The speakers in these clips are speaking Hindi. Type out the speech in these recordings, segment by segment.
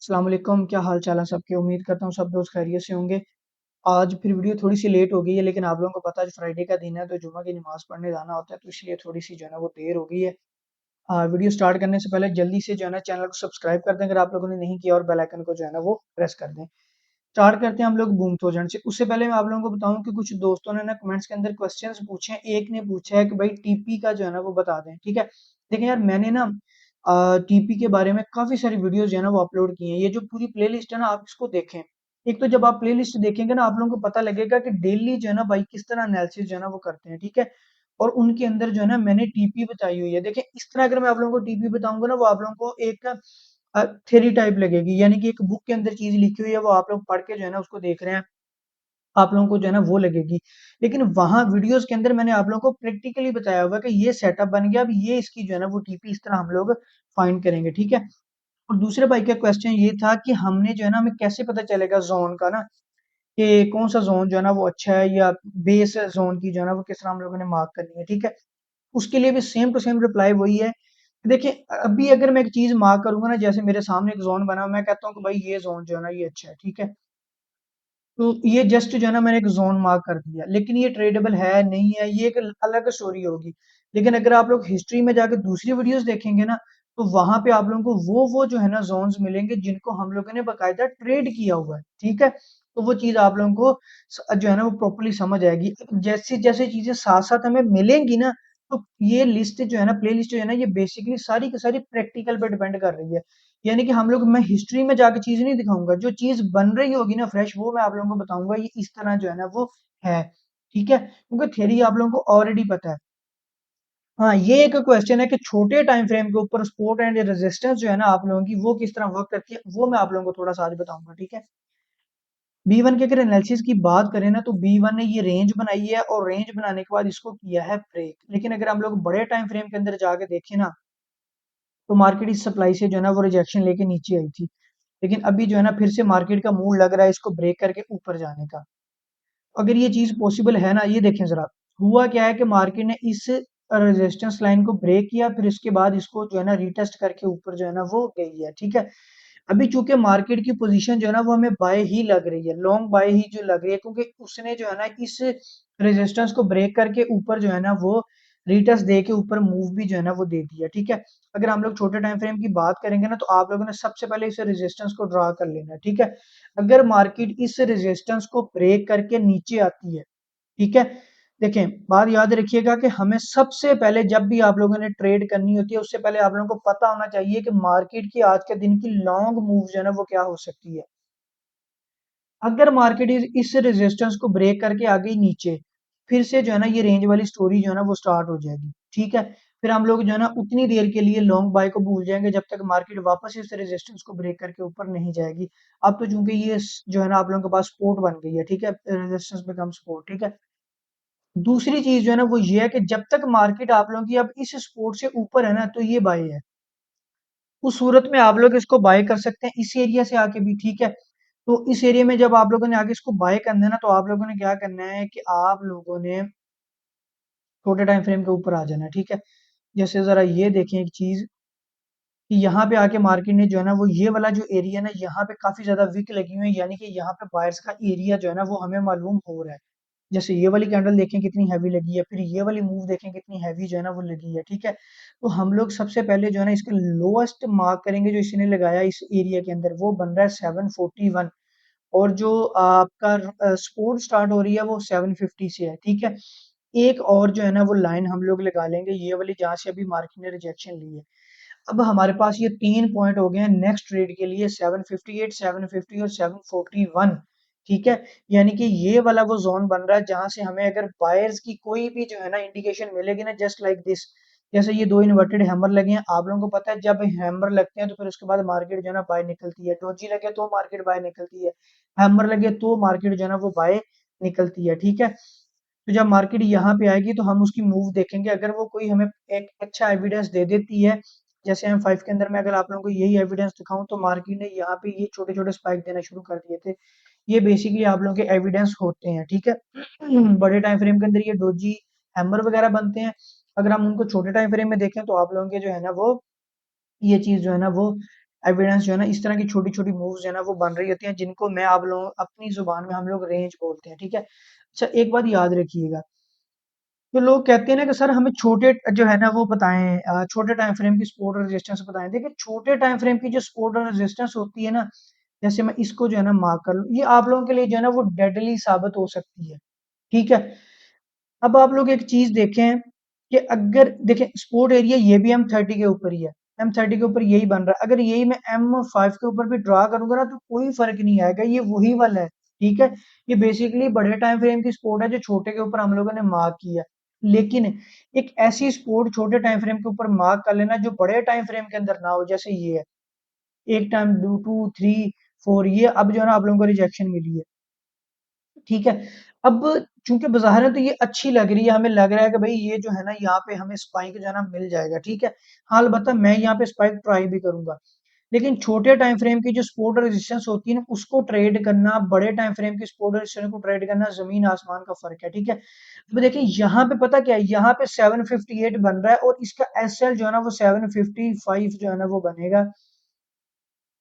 अस्सलाम वालेकुम, क्या हाल चाल है सबके। उम्मीद करता हूँ सब दोस्त खैरियत से होंगे। आज फिर वीडियो थोड़ी सी लेट हो गई है, लेकिन आप लोगों को पता है आज फ्राइडे का दिन है तो जुम्मा की नमाज पढ़ने जाना होता है, तो इसलिए थोड़ी सी जो है ना वो देर हो गई है। वीडियो स्टार्ट करने से पहले जल्दी से जो है ना चैनल को सब्सक्राइब कर दें अगर आप लोगों ने नहीं किया, और बेल आइकन को जो है ना वो प्रेस कर दें। स्टार्ट करते हैं हम लोग बूम थोजन से। उससे पहले मैं आप लोगों को बताऊं कि कुछ दोस्तों ने ना कमेंट्स के अंदर क्वेश्चंस पूछे हैं। एक ने पूछा है कि भाई टीपी का जो है ना वो बता दें। ठीक है, देखिए यार, मैंने ना टीपी के बारे में काफी सारी वीडियोस जो है ना वो अपलोड की हैं। ये जो पूरी प्लेलिस्ट है ना, आप इसको देखें। एक तो जब आप प्लेलिस्ट देखेंगे ना, आप लोगों को पता लगेगा कि डेली जो है ना भाई किस तरह एनालिसिस जो है ना वो करते हैं। ठीक है, और उनके अंदर जो है ना मैंने टीपी बताई हुई है। देखिए, इस तरह अगर मैं आप लोगों को टीपी बताऊंगा ना, वो आप लोगों को एक थ्योरी टाइप लगेगी, यानी कि एक बुक के अंदर चीज लिखी हुई है, वो आप लोग पढ़ के जो है ना उसको देख रहे हैं, आप लोगों को जो है ना वो लगेगी। लेकिन वहां वीडियोस के अंदर मैंने आप लोगों को प्रैक्टिकली बताया होगा कि ये सेटअप बन गया, अब ये इसकी जो है ना वो टीपी इस तरह हम लोग फाइंड करेंगे। ठीक है, और दूसरे भाई का क्वेश्चन ये था कि हमने जो है ना, हमें कैसे पता चलेगा जोन का ना, कि कौन सा जोन जो है ना वो अच्छा है, या बेस जोन की जो है ना वो किस तरह हम लोगों ने मार्क करनी है। ठीक है, उसके लिए भी सेम टू सेम रिप्लाई वही है। देखिए, अभी अगर मैं एक चीज मार्क करूंगा ना, जैसे मेरे सामने एक जोन बना, मैं कहता हूँ कि भाई ये जोन जो है ना ये अच्छा है। ठीक है, तो ये जस्ट जो है ना मैंने एक जोन मार्क कर दिया, लेकिन ये ट्रेडेबल है नहीं है, ये एक अलग स्टोरी होगी। लेकिन अगर आप लोग हिस्ट्री में जाकर दूसरी वीडियोस देखेंगे ना, तो वहां पे आप लोगों को वो जो है ना जोन्स मिलेंगे जिनको हम लोगों ने बकायदा ट्रेड किया हुआ है। ठीक है, तो वो चीज आप लोगों को जो है ना वो प्रॉपरली समझ आएगी। जैसे जैसे चीजें साथ साथ हमें मिलेंगी ना, तो ये लिस्ट जो है ना, प्ले लिस्ट जो है ना, ये बेसिकली सारी की सारी प्रैक्टिकल पे डिपेंड कर रही है। यानी कि हम लोग, मैं हिस्ट्री में जाके चीज नहीं दिखाऊंगा, जो चीज बन रही होगी ना फ्रेश, वो मैं आप लोगों को बताऊंगा ये इस तरह जो है ना वो है। ठीक है, क्योंकि थ्योरी आप लोगों को ऑलरेडी पता है। हाँ, ये एक क्वेश्चन है कि छोटे टाइम फ्रेम के ऊपर सपोर्ट एंड रेजिस्टेंस जो है ना आप लोगों की, वो किस तरह वर्क करती है, वो मैं आप लोगों को थोड़ा सा आज बताऊंगा। ठीक है, बी वन के अगर एनालिसिस की बात करें ना, तो बी वन ने ये रेंज बनाई है, और रेंज बनाने के बाद इसको किया है ब्रेक। लेकिन अगर हम लोग बड़े टाइम फ्रेम के अंदर जाके देखें ना, तो मार्केट इस सप्लाई से जो है ना वो रिजेक्शन लेके नीचे आई थी। लेकिन अभी जो है ना फिर से मार्केट का मूड लग रहा है इसको ब्रेक करके ऊपर जाने का। अगर ये चीज पॉसिबल है ना, ये देखें जरा, हुआ क्या है कि मार्केट ने इस रेजिस्टेंस लाइन को ब्रेक किया, फिर इसके बाद इसको जो है ना रीटेस्ट करके ऊपर जो है ना वो गई है। ठीक है, अभी चूंकि मार्केट की पोजीशन जो है ना वो हमें बाय ही लग रही है, लॉन्ग बाय ही जो लग रही है, क्योंकि उसने जो है ना इस रेजिस्टेंस को ब्रेक करके ऊपर जो है ना वो रीटेस्ट दे के ऊपर मूव भी जो है ना वो दे दिया। ठीक है, अगर हम लोग छोटे टाइम फ्रेम की बात करेंगे ना, तो आप लोगों ने सबसे पहले इस रेजिस्टेंस को ड्रा कर लेना है। ठीक है, अगर मार्केट इस रेजिस्टेंस को ब्रेक करके नीचे आती है, ठीक है, देखें, बात याद रखिएगा कि हमें सबसे पहले जब भी आप लोगों ने ट्रेड करनी होती है, उससे पहले आप लोगों को पता होना चाहिए कि मार्केट की आज के दिन की लॉन्ग मूव जो है ना वो क्या हो सकती है। अगर मार्केट इस रेजिस्टेंस को ब्रेक करके आ गई नीचे, फिर से जो है ना ये रेंज वाली स्टोरी जो है ना वो स्टार्ट हो जाएगी। ठीक है, फिर हम लोग जो है ना उतनी देर के लिए लॉन्ग बाय को भूल जाएंगे जब तक मार्केट वापस इस रेजिस्टेंस को ब्रेक करके ऊपर नहीं जाएगी। अब तो चूंकि ये जो है ना आप लोगों के पास सपोर्ट बन गई है, ठीक है, रेजिस्टेंस बिकम सपोर्ट। ठीक है, दूसरी चीज जो है ना वो ये है कि जब तक मार्केट आप लोगों की अब इस सपोर्ट से ऊपर है ना, तो ये बाय है। उस सूरत में आप लोग इसको बाय कर सकते हैं इस एरिया से आके भी। ठीक है, तो इस एरिया में जब आप लोगों ने आगे इसको बाय करना है ना, तो आप लोगों ने क्या करना है कि आप लोगों ने छोटे टाइम फ्रेम के ऊपर आ जाना है। ठीक है, जैसे जरा ये देखें एक चीज, कि यहाँ पे आके मार्केट ने जो है ना वो ये वाला जो एरिया ना, यहाँ पे काफी ज्यादा विक लगी हुई है, यानी कि यहाँ पे बायर्स का एरिया जो है ना वो हमें मालूम हो रहा है। जैसे ये वाली कैंडल देखें कितनी हैवी लगी है, फिर ये वाली मूव देखें कितनी हैवी जो है ना वो लगी है। ठीक है, तो हम लोग सबसे पहले जो है ना इसके लोएस्ट मार्क करेंगे जो इसने लगाया इस एरिया के अंदर, वो बन रहा है 741। और जो आपका सपोर्ट स्टार्ट हो रही है वो 750 से है। ठीक है, एक और जो है ना वो लाइन हम लोग लगा लेंगे, ये वाली जहां से अभी मार्केट ने रिजेक्शन ली है। अब हमारे पास ये 3 पॉइंट हो गए हैं नेक्स्ट ट्रेड के लिए, 758, 750 और 741। ठीक है, यानी कि ये वाला वो जोन बन रहा है जहां से हमें अगर बायर्स की कोई भी जो है ना इंडिकेशन मिलेगी ना, जस्ट लाइक दिस, जैसे ये दो इन्वर्टेड हैमर लगे हैं, आप लोगों को पता है जब हैमर लगते हैं तो फिर उसके बाद मार्केट जो है ना बाय निकलती है, डोजी लगे तो मार्केट बाय निकलती है, हैमर लगे तो मार्केट जो है ना वो बाय निकलती है। ठीक है, तो जब मार्केट यहाँ पे आएगी तो हम उसकी मूव देखेंगे, अगर वो कोई हमें एक अच्छा एविडेंस दे देती है, जैसे हम 5 के अंदर में अगर आप लोगों को यही एविडेंस दिखाऊं, तो मार्केट ने यहाँ पे ये छोटे छोटे स्पाइक देना शुरू कर दिए थे। ये बेसिकली आप लोगों के एविडेंस होते हैं। ठीक है, बड़े टाइम फ्रेम के अंदर ये डोजी हैमर वगैरह बनते हैं। अगर हम उनको छोटे टाइम फ्रेम में देखें, तो आप लोगों के जो है ना वो ये चीज जो है ना वो एविडेंस जो है ना इस तरह की छोटी-छोटी मूव्स जो है ना वो बन रही होती हैं जिनको मैं आप लोगों अपनी ज़ुबान में हम लोग रेंज बोलते हैं, ठीक है? अच्छा एक बात याद रखिएगा, तो लोग कहते हैं ना कि सर हमें छोटे जो है ना वो बताएँ छोटे टाइम फ्रेम की सपोर्ट और रेजिस्टेंस बताएँ। देखिए छोटे टाइम फ्रेम की जो सपोर्ट और रेजिस्टेंस होती है ना, जैसे मैं इसको जो है ना मार्क कर लूँ, ये आप लोगों के लिए जो है ना वो डेडली साबित हो सकती है, ठीक है? अब आप लोग एक चीज़ देखें कि अगर देखें सपोर्ट एरिया ये भी M30 के ऊपर ही है, M30 के ऊपर यही बन रहा है। अगर यही मैं M5 के ऊपर भी ड्रा करूँगा ना तो कोई फ़र्क नहीं आएगा, ये वही वाला है, ठीक है? ये बेसिकली बड़े टाइम फ्रेम की सपोर्ट है जो छोटे के ऊपर हम लोगों ने मार्क किया है। लेकिन एक ऐसी सपोर्ट छोटे टाइम फ्रेम के ऊपर मार्क कर लेना जो बड़े टाइम फ्रेम के अंदर ना हो, जैसे ये है। 1 टाइम 2, 3, 4 ये अब जो है ना आप लोगों को रिजेक्शन मिली है। ठीक है। अब चूँकि बज़ाहिरन तो ये अच्छी लग रही है, हमें लग रहा है कि भई ये जो है ना यहाँ पे हमें स्पाइक जो है ना मिल जाएगा, ठीक है। हाँ, अलबत्ता मैं यहाँ पे स्पाइक ट्राई भी करूँगा। लेकिन छोटे टाइम फ्रेम की जो सपोर्ट और रेजिस्टेंस होती है ना, उसको ट्रेड करना, बड़े टाइम फ्रेम की सपोर्ट और रेजिस्टेंस को ट्रेड करना ज़मीन-आसमान का फ़र्क है, ठीक है। अब देखिए यहाँ पे पता क्या है, यहाँ पे 758 बन रहा है और इसका एसएल जो है ना वो 755 जो है ना वो बनेगा।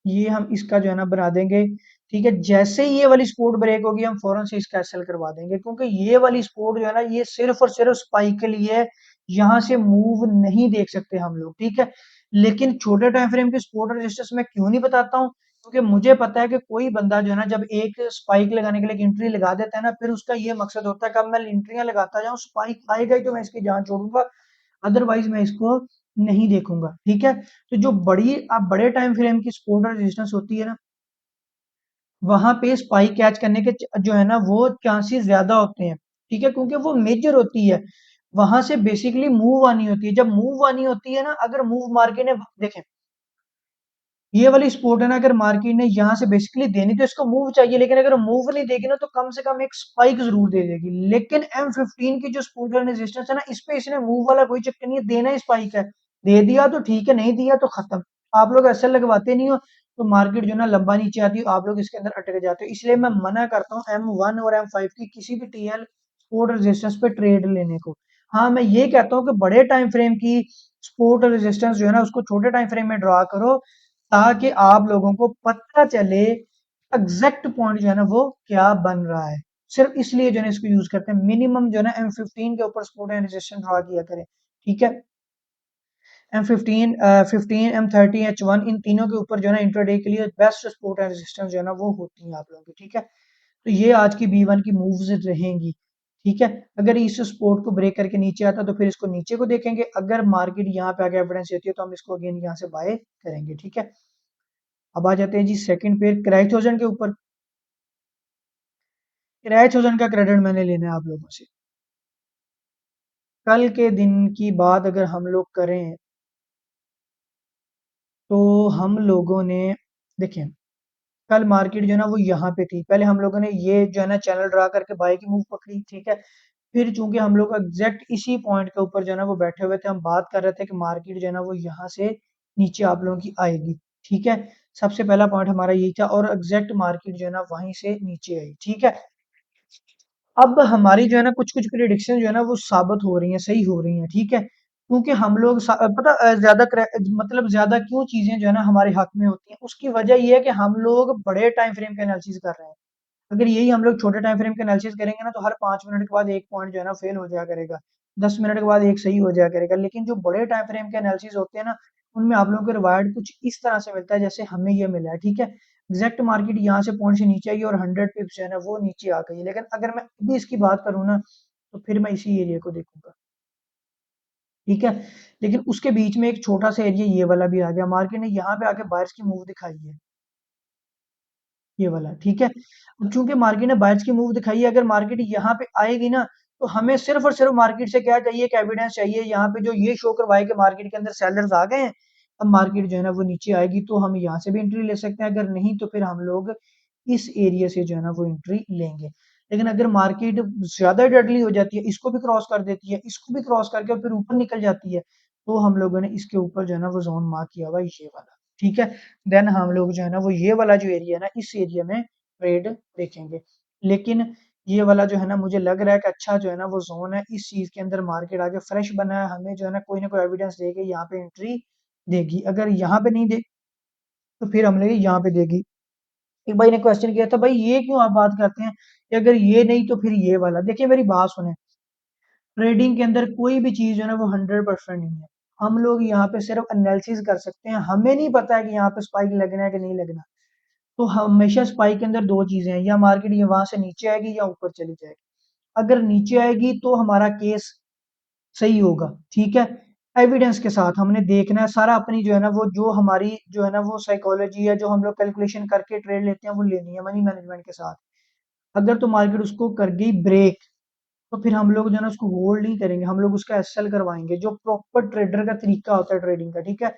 ये हम इसका जो है ना बना देंगे, ठीक है? जैसे ही ये वाली सपोर्ट ब्रेक होगी हम फ़ौरन से इसका एसएल करवा देंगे क्योंकि ये वाली सपोर्ट जो है ना ये सिर्फ़ और सिर्फ़ स्पाइक के लिए है, यहाँ से मूव नहीं देख सकते हम लोग, ठीक है? लेकिन छोटे टाइम फ्रेम की सपोर्ट और रेजिस्टेंस मैं क्यों नहीं बताता हूँ? क्योंकि मुझे पता है कि कोई बंदा जो है ना जब एक स्पाइक लगाने के लिए एक एंट्री लगा देता है ना, फिर उसका ये मकसद होता है कि अब मैं एंट्रियाँ लगाता जाऊँ, स्पाइक आएगा ही तो मैं इसकी जान छोड़ूँगा, अदरवाइज़ मैं इसको नहीं देखूँगा, ठीक है? तो जो बड़े टाइम फ्रेम की सपोर्ट और रेजिस्टेंस होती है ना, वहाँ पे स्पाइक कैच करने के जो है ना वो चांसेस ज़्यादा होते हैं, ठीक है? क्योंकि वो मेजर होती है, वहाँ से बेसिकली मूव आनी होती है, जब मूव आनी होती है ना अगर मूव मार्केट ने देखें ये वाली सपोर्ट है ना अगर मार्केट ने यहाँ से बेसिकली देनी तो इसको मूव चाहिए लेकिन अगर मूव नहीं देगी ना तो कम से कम एक स्पाइक जरूर दे देगी लेकिन M15 की जो सपोर्ट और रेजिस्टेंस है ना इस पे इसने मूव वाला कोई चक्कर नहीं है देना ही स्पाइक है दे दिया तो ठीक है नहीं दिया तो खत्म आप लोग ऐसे लगवाते नहीं हो तो मार्केट जो है ना लंबा नीचे आती है आप लोग इसके अंदर अटक जाते हो इसलिए मैं मना करता हूँ M1 और M5 की किसी भी टीएल सपोर्ट और रेजिस्टेंस पे ट्रेड लेने को हाँ मैं ये कहता हूँ कि बड़े टाइम फ्रेम की सपोर्ट और रेजिस्टेंस जो है ना उसको छोटे टाइम फ्रेम में ड्रा करो ताकि आप लोगों को पता चले एग्जैक्ट पॉइंट जो है ना वो क्या बन रहा है सिर्फ इसलिए जो है इसको यूज करते हैं मिनिमम जो है ना M15 के ऊपर सपोर्ट एंड रेजिस्टेंस ड्रा किया करें ठीक है M15 15 M30 H1 इन तीनों के ऊपर जो है ना इंट्राडे के लिए बेस्ट सपोर्ट एंड रेजिस्टेंस जो है ना वो होती है आप लोगों की ठीक है तो ये आज की B1 की मूव्स रहेंगी ठीक है अगर इस सपोर्ट को ब्रेक करके नीचे आता तो फिर इसको नीचे को देखेंगे अगर मार्केट यहाँ पे आगे एविडेंस देती है तो हम इसको अगेन यहाँ से बाय करेंगे ठीक है अब आ जाते हैं जी सेकंड पेयर क्राइथोजन के ऊपर क्राइथोजन का क्रेडिट मैंने लेना है आप लोगों से कल के दिन की बात अगर हम लोग करें तो हम लोगों ने देखें कल मार्केट जो है ना वो यहाँ पे थी पहले हम लोगों ने ये जो है ना चैनल ड्रा करके बाय की मूव पकड़ी ठीक है फिर चूंकि हम लोग एग्जैक्ट इसी पॉइंट के ऊपर जो है ना वो बैठे हुए थे हम बात कर रहे थे कि मार्केट जो है ना वो यहाँ से नीचे आप लोगों की आएगी ठीक है सबसे पहला पॉइंट हमारा यही था और एग्जैक्ट मार्केट जो है ना वहीं से नीचे आई ठीक है अब हमारी जो है ना कुछ-कुछ प्रेडिक्शन जो है ना वो साबित हो रही हैं, सही हो रही हैं, ठीक है? क्योंकि हम लोग पता ज़्यादा मतलब ज़्यादा क्यों चीज़ें जो है ना हमारे हक में होती हैं, उसकी वजह ये है कि हम लोग बड़े टाइम फ्रेम का एनालिसिस कर रहे हैं। अगर यही हम लोग छोटे टाइम फ्रेम का एनालिसिस करेंगे ना तो हर 5 मिनट के बाद 1 पॉइंट जो है ना फेल हो जाया करेगा। 10 मिनट के बाद एक सही हो जाया करेगा। लेकिन जो बड़े टाइम फ्रेम के एनालिसिस होते हैं ना, उनमें आप लोगों को रिवार्ड कुछ इस तरह से मिलता है जैसे हमें ये मिला है, ठीक है? एग्ज़ैक्ट मार्केट यहाँ से पॉइंट से नीचे आई और 100 पिप्स जो है ना वो नीचे आ गई। लेकिन अगर मैं अभी इसकी बात करूँ ना, तो फिर मैं इसी एरिया को देखूँगा, ठीक है? लेकिन उसके बीच में एक छोटा-सा एरिया ये वाला भी आ गया। मार्केट ने यहाँ पे आके बायर्स की मूव दिखाई है। ये वाला, ठीक है? अब चूँकि मार्केट ने बायर्स की मूव दिखाई है, अगर मार्केट यहाँ पे आएगी ना, तो हमें सिर्फ़ और सिर्फ़ मार्केट से क्या चाहिए? एक एविडेंस चाहिए यहाँ पे जो ये शो करवाए कि मार्केट के अंदर सेलर्स आ गए हैं। अब मार्केट जो है ना वो नीचे आएगी तो हम यहाँ से भी एंट्री ले सकते हैं, अगर नहीं तो फिर हम लोग इस एरिया से जो है ना वो एंट्री लेंगे। लेकिन अगर मार्केट ज़्यादा डेडली हो जाती है, इसको भी क्रॉस कर देती है, इसको भी क्रॉस करके और फिर ऊपर निकल जाती है, तो हम लोगों ने इसके ऊपर जो है ना वो ज़ोन मार्क किया हुआ है ये वाला, ठीक है? देन हम लोग जो है ना वो ये वाला जो एरिया है ना इस एरिया में ट्रेड देखेंगे लेकिन ये वाला जो है ना मुझे लग रहा है कि अच्छा जो है ना वो जोन है इस चीज के अंदर मार्केट आगे फ्रेश बना है हमें जो है ना कोई एविडेंस देके यहाँ पे एंट्री देगी अगर यहाँ पे नहीं दे तो फिर हमने यहाँ पे देखी, एक भाई ने क्वेश्चन किया था, भाई ये क्यों आप बात करते हैं कि अगर ये नहीं तो फिर ये वाला। देखिए मेरी बात सुने, ट्रेडिंग के अंदर कोई भी चीज जो है ना वो 100% नहीं है। हम लोग यहाँ पे सिर्फ एनालिसिस कर सकते हैं, हमें नहीं पता है कि यहाँ पे स्पाइक लगना है कि नहीं लगना। तो हमेशा स्पाइक के अंदर दो चीजें हैं, या मार्केट ये वहां से नीचे आएगी या ऊपर चली जाएगी। अगर नीचे आएगी तो हमारा केस सही होगा, ठीक है। एविडेंस के साथ हमने देखना है सारा, अपनी जो है ना वो जो हमारी जो है ना वो साइकोलॉजी है, जो हम लोग कैलकुलेशन करके ट्रेड लेते हैं वो लेनी है मनी मैनेजमेंट के साथ। अगर तो मार्केट उसको कर गई ब्रेक, तो फिर हम लोग जो है ना उसको होल्ड नहीं करेंगे, हम लोग उसका एसएल करवाएंगे, जो प्रॉपर ट्रेडर का तरीका होता है ट्रेडिंग का, ठीक है।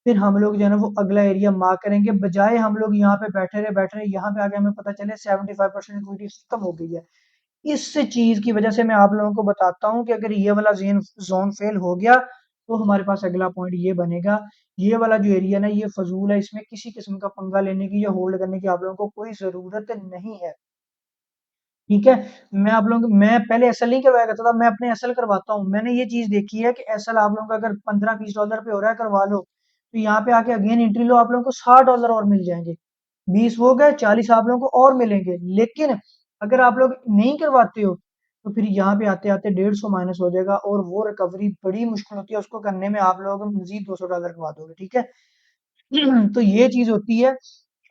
फिर हम लोग जो है ना वो अगला एरिया मार्क करेंगे, बजाय हम लोग यहाँ पे बैठे रहे यहाँ पे आके हमें पता चले 75% इक्विटी खत्म हो गई है। इस चीज की वजह से मैं आप लोगों को बताता हूँ कि अगर ये वाला जोन फेल हो गया तो हमारे पास अगला पॉइंट ये बनेगा, ये वाला जो एरिया ना ये फजूल है, इसमें किसी किस्म का पंगा लेने की या होल्ड करने की आप लोगों को कोई जरूरत नहीं है, ठीक है। मैं पहले एसएल नहीं करवाया करता था, मैं अपने एसएल करवाता हूँ। मैंने ये चीज देखी है कि एसएल आप लोगों का अगर $15-20 पे हो रहा है करवा लो, तो यहाँ पे आके अगेन एंट्री लो, आप लोगों को $60 और मिल जाएंगे। 20 हो गए, 40 आप लोगों को और मिलेंगे। लेकिन अगर आप लोग नहीं करवाते हो तो फिर यहाँ पे आते आते 150 माइनस हो जाएगा, और वो रिकवरी बड़ी मुश्किल होती है, उसको करने में आप लोगों को मजीद $200 कमा दोगे, ठीक है। तो ये चीज होती है,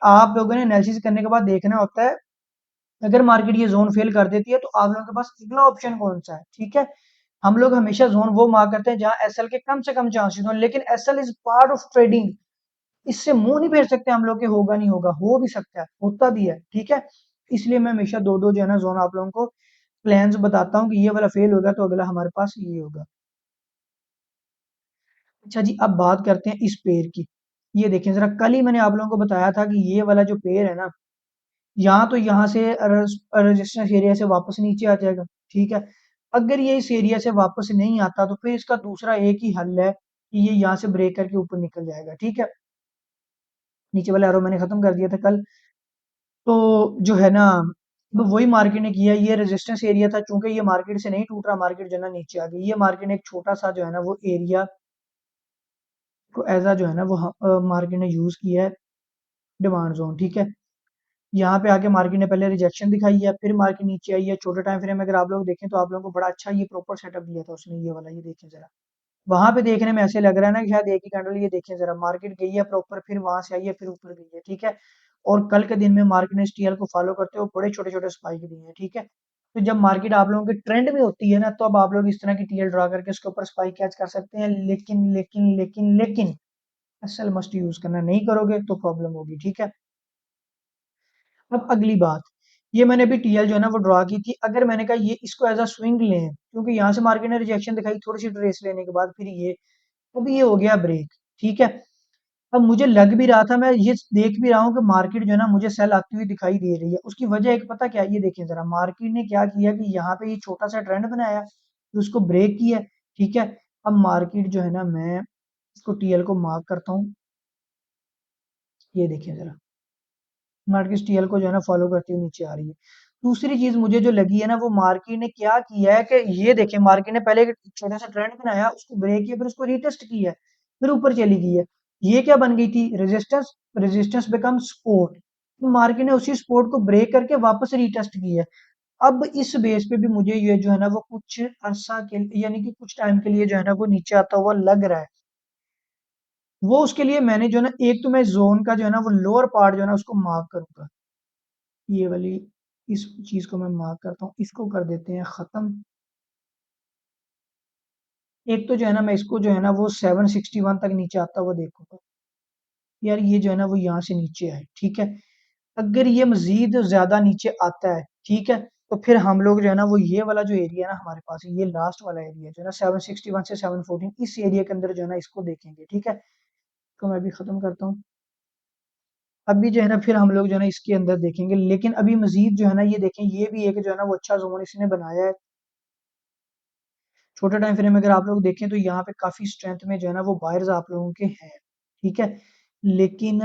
आप लोगों ने एनालिसिस करने के बाद देखना होता है। अगर मार्केट ये जोन फेल कर देती है तो आप लोगों के पास अगला ऑप्शन कौन सा है, ठीक है। हम लोग हमेशा जोन वो मार्क करते हैं जहां एसएल के कम से कम चांसेस हो, लेकिन SL is part of trading. इससे मुंह नहीं फेर सकते हम लोग के होगा नहीं होगा, हो भी सकता है, होता भी है, ठीक है। इसलिए मैं हमेशा दो दो जो है ना जोन आप लोगों को प्लान्स बताता हूँ कि ये वाला फेल होगा तो अगला हमारे पास ये होगा। अच्छा जी, अब बात करते हैं इस पेड़ की। ये देखें जरा, कल ही मैंने आप लोगों को बताया था कि ये वाला जो पेड़ है ना, यहाँ तो यहाँ से रेजिस्टेंस एरिया से वापस नीचे आ जाएगा, ठीक है। अगर ये इस एरिया से वापस नहीं आता तो फिर इसका दूसरा एक ही हल है कि ये यहाँ से ब्रेक करके ऊपर निकल जाएगा, ठीक है। नीचे वाला एरो मैंने खत्म कर दिया था कल। तो जो है ना, तो वही मार्केट ने किया, ये रेजिस्टेंस एरिया था, चूंकि ये मार्केट से नहीं टूट रहा, मार्केट जो है ना नीचे आ गई। ये मार्केट ने एक छोटा सा जो है ना वो एरिया को एज आ जो है ना वो मार्केट ने यूज किया है डिमांड जोन, ठीक है। यहाँ पे आके मार्केट ने पहले रिजेक्शन दिखाई है, फिर मार्केट नीचे आई है। छोटे टाइम फ्रेम में अगर आप लोग देखें तो आप लोगों को बड़ा अच्छा ये प्रॉपर सेटअप दिया था उसने, ये वाला, ये देखें जरा। वहां पे देखने में ऐसे लग रहा है ना कि शायद एक ही कैंडल, ये देखें जरा, मार्केट गई है प्रॉपर, फिर वहां से आई है, फिर ऊपर गई है, ठीक है। और कल के दिन में मार्केट ने इस टीएल को फॉलो करते हुए बड़े छोटे छोटे स्पाइक दिए हैं, ठीक है। तो जब मार्केट आप लोगों के ट्रेंड में होती है ना, तो अब आप लोग इस तरह की टीएल ड्रा करके उसके ऊपर स्पाइक कैच कर सकते हैं। लेकिन एसएल मस्ट यूज करना, नहीं करोगे तो प्रॉब्लम होगी, ठीक है। अब अगली बात, ये मैंने अभी टीएल जो है ना वो ड्रा की थी। अगर मैंने कहा ये इसको एज अ स्विंग लें, क्योंकि यहाँ से मार्केट ने रिजेक्शन दिखाई, थोड़ी सी ट्रेस लेने के बाद फिर ये, अब ये हो गया ब्रेक, ठीक है। अब मुझे लग भी रहा था, मैं ये देख भी रहा हूँ कि मार्केट जो है ना मुझे सेल आती हुई दिखाई दे रही है। उसकी वजह एक पता क्या है? ये देखिए जरा, मार्केट ने क्या किया कि यहाँ पे ये छोटा सा ट्रेंड बनाया, फिर उसको ब्रेक किया, ठीक है। अब मार्केट जो है ना, मैं इसको टीएल को मार्क करता हूँ, ये देखिए जरा, मार्केट टीएल को जो है ना फॉलो करती हुई नीचे आ रही है। दूसरी चीज मुझे जो लगी है ना, वो मार्केट ने क्या किया है कि ये देखिए, मार्केट ने पहले एक छोटा सा ट्रेंड बनाया, उसको ब्रेक किया, फिर उसको रीटेस्ट किया, फिर ऊपर चली गई है। ये क्या बन गई थी? रेजिस्टेंस। Resistance become support. तो मार्केट ने उसी सपोर्ट को ब्रेक करके वापस रीटेस्ट किया है। अब इस बेस पे भी मुझे ये जो है ना वो कुछ अरसा के यानी कि कुछ टाइम के लिए जो है ना वो नीचे आता हुआ लग रहा है। वो उसके लिए मैंने जो है ना, एक तो मैं जोन का जो है ना वो लोअर पार्ट जो है ना उसको मार्क करूंगा, ये वाली, इस चीज को मैं मार्क करता हूँ, इसको कर देते हैं खत्म। एक तो जो है ना मैं इसको जो है ना वो 761 तक नीचे आता हुआ देखूंगा, यार ये जो है ना वो यहाँ से नीचे आए, ठीक है। अगर ये मजीद ज्यादा नीचे आता है, ठीक है, तो फिर हम लोग जो है ना वो ये वाला जो एरिया है ना हमारे पास, ये लास्ट वाला एरिया जो है ना 761 से 714, इस एरिया के अंदर जो है ना इसको देखेंगे, ठीक है। तो मैं भी खत्म करता हूँ। अभी जो है ना फिर हम लोग जो है ना इसके अंदर देखेंगे, लेकिन अभी मजीद जो है ना ये देखें, ये भी एक जो है ना वो अच्छा जोन इसने बनाया है। छोटे टाइम फ्रेम में अगर आप लोग देखें तो यहाँ पे काफी स्ट्रेंथ में जो है ना वो बायर्स आप लोगों के हैं, ठीक है। लेकिन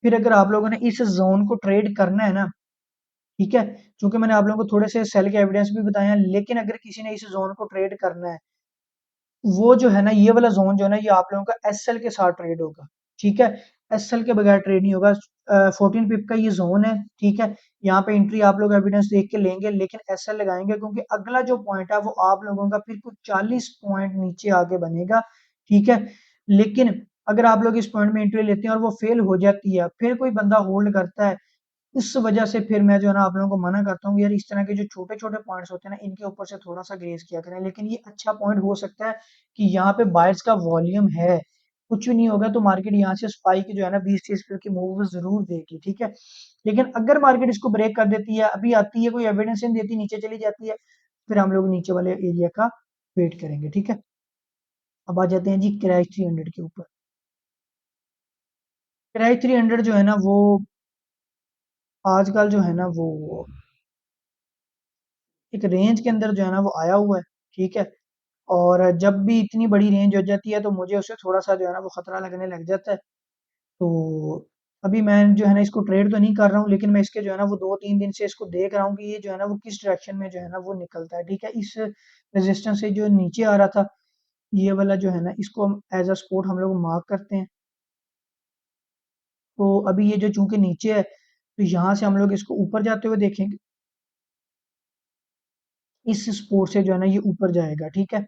फिर अगर आप लोगों ने इस जोन को ट्रेड करना है ना, ठीक है, क्योंकि मैंने आप लोगों को थोड़े से सेल के एविडेंस भी बताए हैं, लेकिन अगर किसी ने इस जोन को ट्रेड करना है, वो जो है ना ये वाला जोन जो है ना ये आप लोगों का एसएल के साथ ट्रेड होगा, ठीक है। एसएल के बगैर ट्रेड नहीं होगा। 14 पिप का ये जोन है, ठीक है। यहाँ पे एंट्री आप लोग एविडेंस देख के लेंगे, लेकिन एसएल लगाएंगे क्योंकि अगला जो पॉइंट है वो आप लोगों का फिर कुछ 40 पॉइंट नीचे आगे बनेगा, ठीक है। लेकिन अगर आप लोग इस पॉइंट में एंट्री लेते हैं और वो फेल हो जाती है, फिर कोई बंदा होल्ड करता है, इस वजह से फिर मैं जो है ना आप लोगों को मना करता हूँ यार, इस तरह के जो छोटे छोटे पॉइंट्स होते हैं ना, इनके ऊपर से थोड़ा सा ग्रेज किया करें। लेकिन ये अच्छा पॉइंट हो सकता है कि यहाँ पे बायर्स का वॉल्यूम है, कुछ भी नहीं होगा तो मार्केट यहाँ से स्पाइक जो है ना 20-30 की मूव जरूर देगी, ठीक है। लेकिन अगर मार्केट इसको ब्रेक कर देती है, अभी आती है, कोई एविडेंस नहीं देती, नीचे चली जाती है, फिर हम लोग नीचे वाले एरिया का वेट करेंगे, ठीक है। अब आ जाते हैं जी क्रैश 300 के ऊपर। क्रैश 300 जो है ना वो आजकल जो है ना वो एक रेंज के अंदर जो है ना वो आया हुआ है, ठीक है। और जब भी इतनी बड़ी रेंज हो जाती है तो मुझे उससे थोड़ा सा जो है ना वो खतरा लगने लग जाता है। तो अभी मैं जो है ना इसको ट्रेड तो नहीं कर रहा हूँ, लेकिन मैं इसके जो है ना वो 2-3 दिन से इसको देख रहा हूँ कि ये जो है ना वो किस डायरेक्शन में जो है ना वो निकलता है, ठीक है। इस रेजिस्टेंस से जो नीचे आ रहा था, ये वाला जो है ना, इसको हम एज अ सपोर्ट हम लोग मार्क करते हैं। तो अभी ये जो चूंकि नीचे है, तो यहाँ से हम लोग इसको ऊपर जाते हुए देखेंगे, इस सपोर्ट से जो है ना ये ऊपर जाएगा, ठीक है।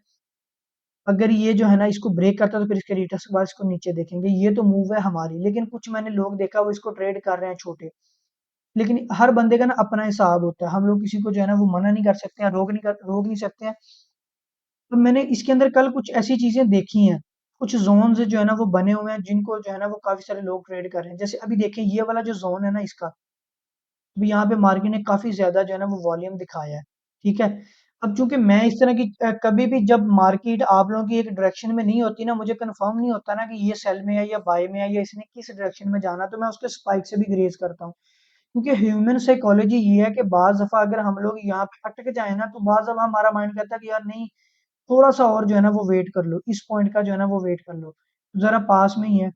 अगर ये जो है ना इसको ब्रेक करता है तो फिर इसके रिटर्स के बाद इसको नीचे देखेंगे। ये तो मूव है हमारी, लेकिन कुछ मैंने लोग देखा वो इसको ट्रेड कर रहे हैं छोटे। लेकिन हर बंदे का ना अपना हिसाब होता है, हम लोग किसी को जो है ना वो मना नहीं कर सकते हैं, रोक नहीं सकते हैं। तो मैंने इसके अंदर कल कुछ ऐसी चीजें देखी हैं, कुछ जोन्स जो है ना वो बने हुए हैं जिनको जो है ना वो काफी सारे लोग ट्रेड कर रहे हैं। जैसे अभी देखें ये वाला जो जोन है ना इसका, अभी यहाँ पे मार्केट ने काफी ज्यादा जो है ना वो वॉल्यूम दिखाया है, ठीक है। अब चूंकि मैं इस तरह की कभी भी जब मार्केट आप लोगों की एक डायरेक्शन में नहीं होती ना, मुझे कंफर्म नहीं होता ना कि ये सेल में है या बाय में है या इसने किस डायरेक्शन में जाना, तो मैं उसके स्पाइक से भी ग्रेज करता हूँ। क्योंकि ह्यूमन साइकोलॉजी ये है कि बाज दफा अगर हम लोग यहाँ पे अटक जाए ना, तो बाज दफा हमारा माइंड कहता है कि यार नहीं, थोड़ा सा और जो है ना वो वेट कर लो, इस पॉइंट का जो है ना वो वेट कर लो, जरा पास में ही है,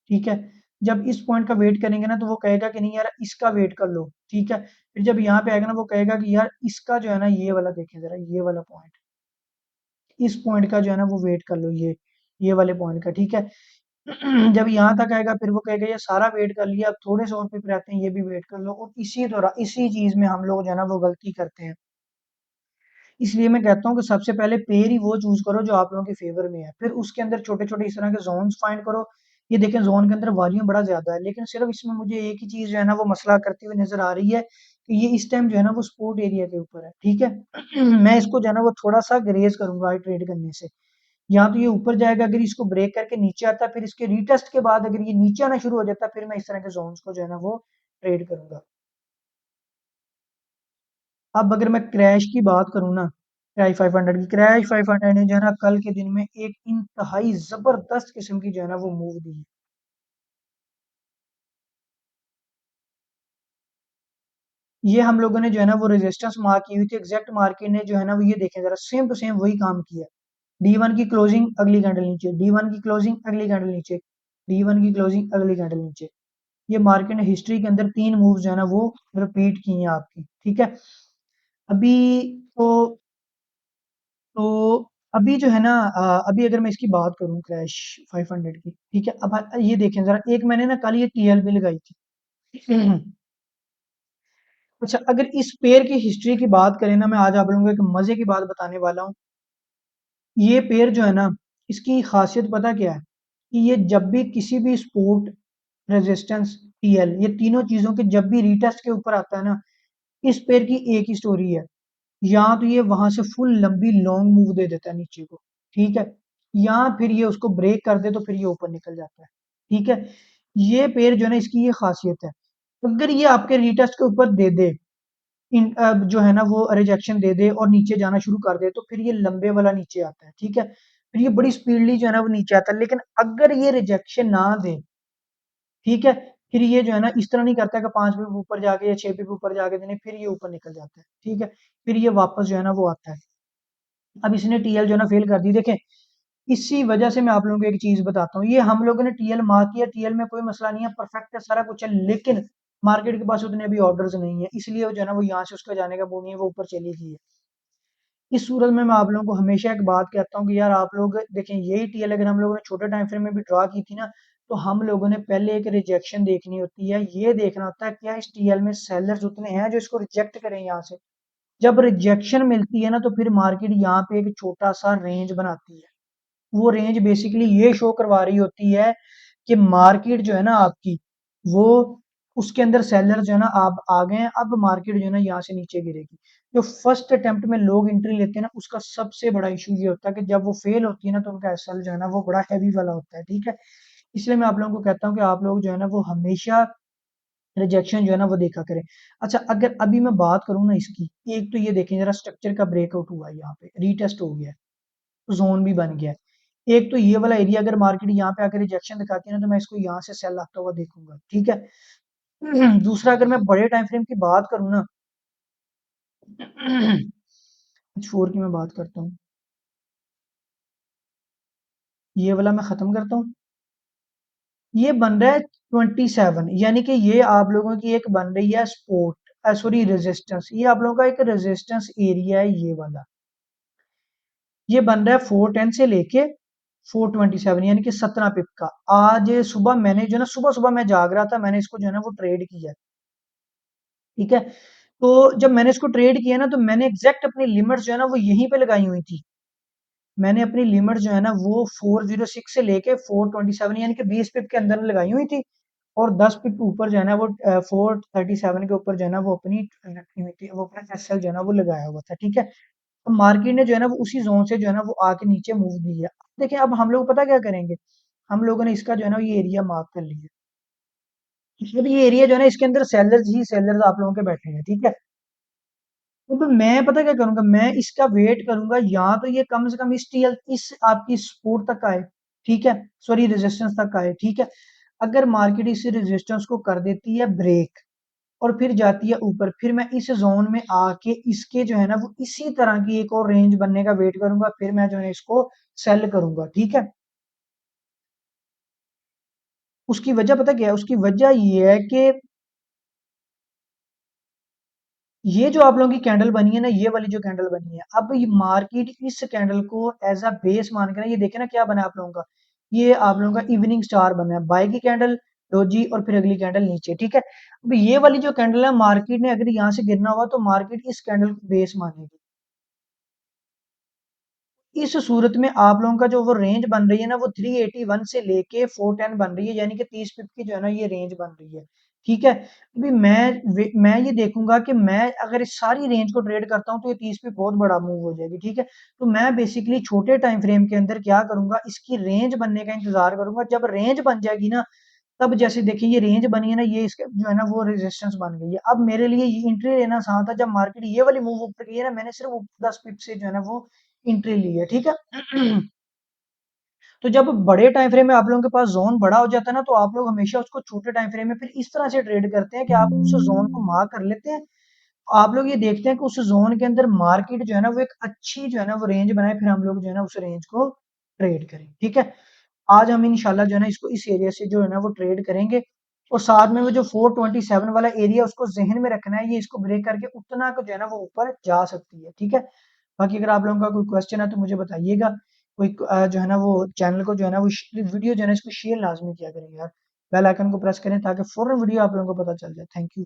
ठीक है। जब इस पॉइंट का वेट करेंगे ना तो वो कहेगा कि नहीं यार इसका वेट कर लो, ठीक है। फिर जब यहाँ पे आएगा ना वो कहेगा कि यार इसका जो है ना ये वाला देखें जरा, ये वाला पॉइंट, इस पॉइंट का जो है ना वो वेट कर लो, ये वाले पॉइंट का, ठीक है। जब यहाँ तक आएगा फिर वो कहेगा ये सारा वेट कर लिया, अब थोड़े से और पे रहते हैं, ये भी वेट कर लो। और इसी तरह इसी चीज में हम लोग जो है ना वो गलती करते हैं। इसलिए मैं कहता हूँ कि सबसे पहले पेयर ही वो चूज करो जो आप लोगों के फेवर में है, फिर उसके अंदर छोटे छोटे इस तरह के जोन्स फाइंड करो। ये देखें जोन के अंदर वॉल्यूम बड़ा ज्यादा है, लेकिन सिर्फ इसमें मुझे एक ही चीज जो है ना वो मसला करती हुई नजर आ रही है कि ये इस टाइम जो है ना वो स्पोर्ट एरिया के ऊपर है, ठीक है। मैं इसको जो है ना वो थोड़ा सा ग्रेज करूंगा ट्रेड करने से। या तो ये ऊपर जाएगा, अगर इसको ब्रेक करके नीचे आता है, फिर इसके रीटेस्ट के बाद अगर ये नीचे आना शुरू हो जाता है, फिर मैं इस तरह के जोन्स को जो है ना वो ट्रेड करूंगा। अब अगर मैं क्रैश की बात करूँ ना, क्रैश 500 की, क्रैश 500 ने जो है ना कल के दिन में एक इंतहाई जबरदस्त किस्म की जो है ना वो मूव दी है। ये हम लोगों ने जो है ना वो रेजिस्टेंस मार्क की हुई थी, एग्जैक्ट मार्केट ने जो है ना वो ये देखें जरा, सेम टू सेम वही काम किया। D1 की क्लोजिंग अगली कैंडल नीचे, D1 की क्लोजिंग अगली कैंडल नीचे, D1 की क्लोजिंग अगली कैंडल नीचे। ये मार्केट ने हिस्ट्री के अंदर 3 मूव जो है ना वो रिपीट की हैं आपकी, ठीक है। अभी तो तो अभी जो है ना अभी अगर मैं इसकी बात करूं क्रैश 500 की, ठीक है। अब ये देखें जरा, एक मैंने ना कल ये टीएल भी लगाई थी। अच्छा, अगर इस पेयर की हिस्ट्री की बात करें ना, मैं आज आप लोगों को एक मजे की बात बताने वाला हूँ। ये पेयर जो है ना, इसकी खासियत पता क्या है, कि ये जब भी किसी भी सपोर्ट, रेजिस्टेंस, टीएल, ये तीनों चीजों के जब भी रीटेस्ट के ऊपर आता है ना, इस पेयर की एक ही स्टोरी है। या तो ये वहां से फुल लंबी लॉन्ग मूव दे देता है नीचे को, ठीक है। या फिर ये उसको ब्रेक कर दे तो फिर ये ऊपर निकल जाता है, ठीक है। ये पेड़ जो है ना इसकी ये खासियत है। अगर ये आपके रिटेस्ट के ऊपर दे दे, जो है ना वो रिजेक्शन दे दे और नीचे जाना शुरू कर दे, तो फिर ये लंबे वाला नीचे आता है, ठीक है। फिर ये बड़ी स्पीडली जो है ना वो नीचे आता है। लेकिन अगर ये रिजेक्शन ना दे, ठीक है, फिर ये जो है ना इस तरह नहीं करता कि 5 पिप ऊपर जाके या 6 पिप ऊपर जाके देने, फिर ये ऊपर निकल जाता है, ठीक है। फिर ये वापस जो है ना वो आता है। अब इसने टीएल जो है ना फेल कर दी, देखें। इसी वजह से मैं आप लोगों को एक चीज बताता हूँ, ये हम लोगों ने टीएल मार्क किया, टीएल में कोई मसला नहीं है, परफेक्ट है, सारा कुछ है। लेकिन मार्केट के पास उतने अभी ऑर्डर्स नहीं है, इसलिए वो जो है ना वो यहाँ से उसका जाने का वो नहीं है, वो ऊपर चली गई है। इस सूरत में मैं आप लोगों को हमेशा एक बात कहता हूँ कि यार आप लोग देखें, यही टीएल अगर हम लोगों ने छोटे टाइम फ्रेम में भी ड्रा की थी ना, तो हम लोगों ने पहले एक रिजेक्शन देखनी होती है, ये देखना होता है क्या इस टीएल में सेलर्स उतने हैं जो इसको रिजेक्ट करें यहाँ से। जब रिजेक्शन मिलती है ना तो फिर मार्केट यहाँ पे एक छोटा सा रेंज बनाती है। वो रेंज बेसिकली ये शो करवा रही होती है कि मार्केट जो है ना आपकी, वो उसके अंदर सेलर जो है ना आप आ गए हैं, अब मार्केट जो है ना यहाँ से नीचे गिरेगी। जो फर्स्ट अटेम्प्ट में लोग एंट्री लेते हैं ना उसका सबसे बड़ा इशू ये होता है कि जब वो फेल होती है ना तो उनका एसएल जो है ना वो बड़ा हैवी वाला होता है, ठीक है। इसलिए मैं आप लोगों को कहता हूँ कि आप लोग जो है ना वो हमेशा रिजेक्शन जो है ना वो देखा करें। अच्छा, अगर अभी मैं बात करूँ ना इसकी, एक तो ये देखें जरा स्ट्रक्चर का ब्रेकआउट हुआ है, यहाँ पे रीटेस्ट हो गया है, जोन भी बन गया है। एक तो ये वाला एरिया अगर मार्केट यहाँ पे आकर रिजेक्शन दिखाती है ना तो मैं इसको यहाँ से सेल आता हुआ देखूंगा, ठीक है। दूसरा, अगर मैं बड़े टाइम फ्रेम की बात करूँ ना, H4 की मैं बात करता हूँ, ये वाला मैं खत्म करता हूँ। ये बन रहा है 27, यानी कि ये आप लोगों की एक बन रही है सपोर्ट, सॉरी रेजिस्टेंस, ये आप लोगों का एक रेजिस्टेंस एरिया है ये वाला। ये बन रहा है 410 से लेके 427, यानी कि 17 पिप का। आज सुबह मैंने जो है ना, सुबह सुबह मैं जाग रहा था, मैंने इसको जो है ना वो ट्रेड किया, ठीक है। तो जब मैंने इसको ट्रेड किया ना तो मैंने एग्जैक्ट अपनी लिमिट्स जो है ना वो यहीं पे लगाई हुई थी। मैंने अपनी लिमिट जो है ना वो 406 से लेके 427 यानी कि 20 पिप के अंदर लगाई हुई थी, और 10 पिप ऊपर जो है ना वो 437 के ऊपर जो है ना वो अपनी रखी हुई थी, वो अपना एसएल जो है ना वो लगाया हुआ था, ठीक है। तो मार्केट ने जो है ना वो उसी जोन से जो है ना वो आके नीचे मूव लिया। देखिए अब हम लोग पता क्या करेंगे, हम लोगों ने इसका जो है ना ये एरिया मार्क कर लिया। अब ये एरिया जो है ना इसके अंदर सेलर्स ही सेलर्स आप लोगों के बैठे हैं, ठीक है। तो मैं पता क्या करूंगा, मैं इसका वेट करूंगा, या तो ये कम से कम इस टीएल इस आपकी सपोर्ट तक आए, ठीक है, सॉरी रेजिस्टेंस तक आए, ठीक है। अगर मार्केट इस रेजिस्टेंस को कर देती है ब्रेक और फिर जाती है ऊपर, फिर मैं इस जोन में आके इसके जो है ना वो इसी तरह की एक और रेंज बनने का वेट करूंगा, फिर मैं जो है इसको सेल करूंगा, ठीक है। उसकी वजह पता क्या है, उसकी वजह ये है कि ये जो आप लोगों की कैंडल बनी है ना, ये वाली जो कैंडल बनी है, अब ये मार्केट इस कैंडल को एज अ बेस मान के ना, ये देखे ना क्या बना है आप लोगों का, ये आप लोगों का इवनिंग स्टार बना है, बाय की कैंडल, डोजी, और फिर अगली कैंडल नीचे, ठीक है। अब ये वाली जो कैंडल है, मार्केट ने अगर यहाँ से गिरना हुआ तो मार्केट इस कैंडल को बेस मानेगी। इस सूरत में आप लोगों का जो वो रेंज बन रही है ना वो 381 से लेके 410 बन रही है, यानी कि 30 पिप की जो है ना ये रेंज बन रही है, ठीक है। अभी मैं ये देखूंगा कि मैं अगर इस सारी रेंज को ट्रेड करता हूँ तो ये 30 पिप बहुत बड़ा मूव हो जाएगी, ठीक है। तो मैं बेसिकली छोटे टाइम फ्रेम के अंदर क्या करूंगा, इसकी रेंज बनने का इंतजार करूंगा। जब रेंज बन जाएगी ना, तब जैसे देखिए ये रेंज बनी है ना, ये इसका जो है ना वो रेजिस्टेंस बन गई है। अब मेरे लिए ये एंट्री लेना आसान था, जब मार्केट ये वाली मूव ऊपर गई है ना, मैंने सिर्फ 10 पिप से जो है ना वो एंट्री ली है, ठीक है। तो जब बड़े टाइम फ्रेम में आप लोगों के पास जोन बड़ा हो जाता है ना, तो आप लोग हमेशा उसको छोटे टाइम फ्रेम में फिर इस तरह से ट्रेड करते हैं कि आप उस जोन को मार्क कर लेते हैं। आप लोग ये देखते हैं कि उस जोन के अंदर मार्केट जो है ना वो एक अच्छी जो है ना वो रेंज बनाए, फिर हम लोग जो है ना उस रेंज को ट्रेड करें, ठीक है। आज हम इंशाल्लाह जो है ना इसको इस एरिया से जो है ना वो ट्रेड करेंगे, और साथ में वो जो 427 वाला एरिया उसको जहन में रखना है, ये इसको ब्रेक करके उतना को जो है ना वो ऊपर जा सकती है, ठीक है। बाकी अगर आप लोगों का कोई क्वेश्चन है तो मुझे बताइएगा। कोई जो है ना वो चैनल को जो है ना वो वीडियो जो है ना इसको शेयर लाजमी किया करें यार, बेल आइकन को प्रेस करें ताकि फौरन वीडियो आप लोगों को पता चल जाए। Thank you.